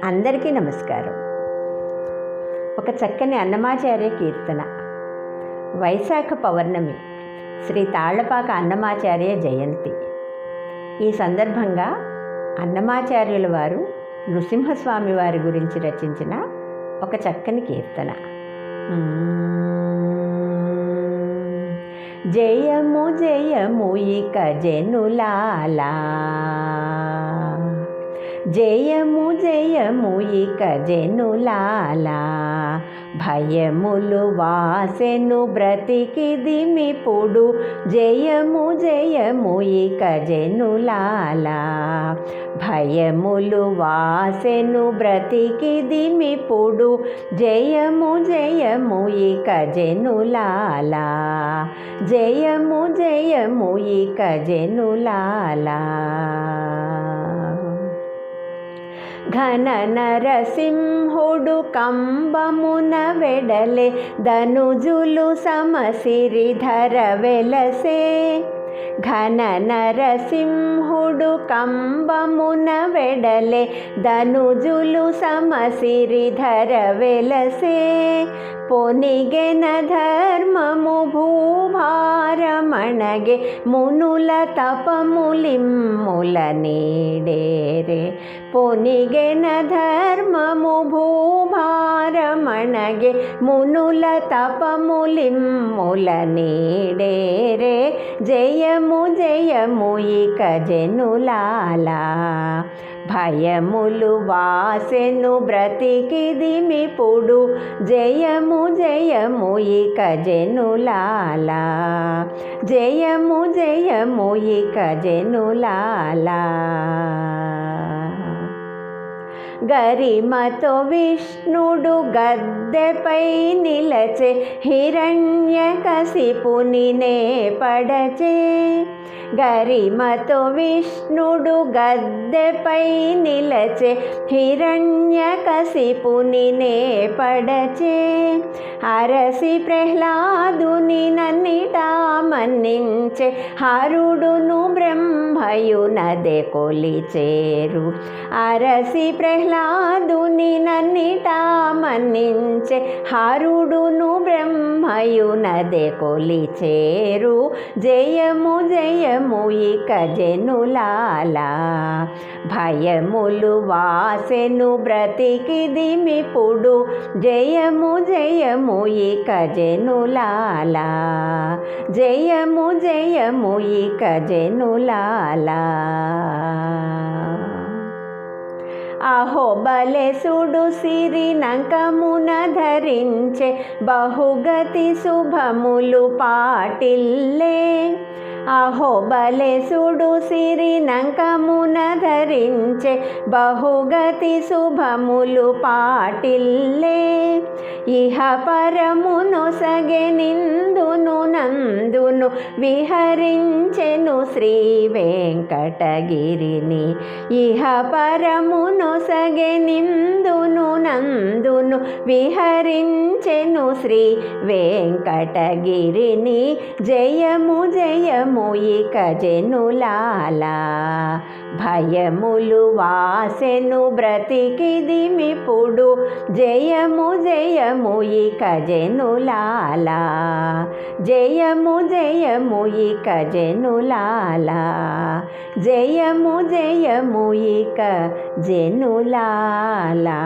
అందరికీ నమస్కారం. ఒక చక్కని అన్నమాచార్య కీర్తన. వైశాఖ పౌర్ణమి, శ్రీ తాళ్లపాక అన్నమాచార్య జయంతి. ఈ సందర్భంగా అన్నమాచార్యుల వారు నృసింహస్వామి వారి గురించి రచించిన ఒక చక్కని కీర్తన. జయము జయము ఇక జనులాలా, జయము జయము ఇక జనులాలా, భయములు వాసెను బ్రతికిదిమిప్పుడు. జయము జయము ఇక జనులాలా, భయములు వాసెను బ్రతికిదిమిప్పుడు. జయము జయము ఇక జనులాలా, జయము జయము ఇక జనులాలా. ఘన నరసింహుడు కంబమున వెడలే, ధనుజులు సమసిరిధర వెలసే. ఘన నరసింహుడు కంబమున వెడలే, ధనుజులు సమసిరిధర వెలసే. పొనిగెన ధర్మము భూభారమణగే, మునుల తపములిమ్ముల నీడేరే. పొనిగెన ధర్మము భూభారమణగే, మునుల తపములిమ్ముల నీడేరే. జయము జయము ఇక జనులాలా, భయములు వాసెను బ్రతికిదిమిప్పుడు. జయము జయము ఇక జనులాలా, జయము జయము ఇక జనులాలా. గరిమతో విష్ణుడు గద్దెపై నిలచే, హిరణ్యకశిపుని నే పడచే. గరిమతో విష్ణుడు గద్దెపై నిలచే, హిరణ్యకశిపుని నే పడచే. అరసి ప్రహ్లాదుని నన్నిటా మన్నించే, హరుడును బ్రహ్మయునదే కొలిచేరు. అరసి ప్రహ్లాదుని నన్నిటా మన్నించే, హరుడును బ్రహ్మయునదే కొలిచేరు. జయము జయము ఇక జనులాలా, భయములు వాసెను బ్రతికిదిమిప్పుడు. జయము జయము ఇక జనులాలా, జయము జయము ఇక జనులాలా. అహోబలేసుడు సిరి నంకమున ధరించే, బహుగతి శుభములు పాటిల్లే. అహోబలేసుడు సిరి నంకమున ధరించే, బహుగతి శుభములు పాటిల్లే. ఇహ పరమునొసగె నిందును నందును, విహరించెను శ్రీ వెంకటగిరిని. ఇహ పరమునొసగె నిందును నందును, విహరించెను శ్రీ వెంకటగిరిని. జయము జయము ఇక జనులాలా, భయములు వాసెను బ్రతికిదిమిప్పుడు. జయము జయము ఇక జనులాలా, జయము జయము ఇక జనులాలా, జయము జయము ఇక జనులాలా.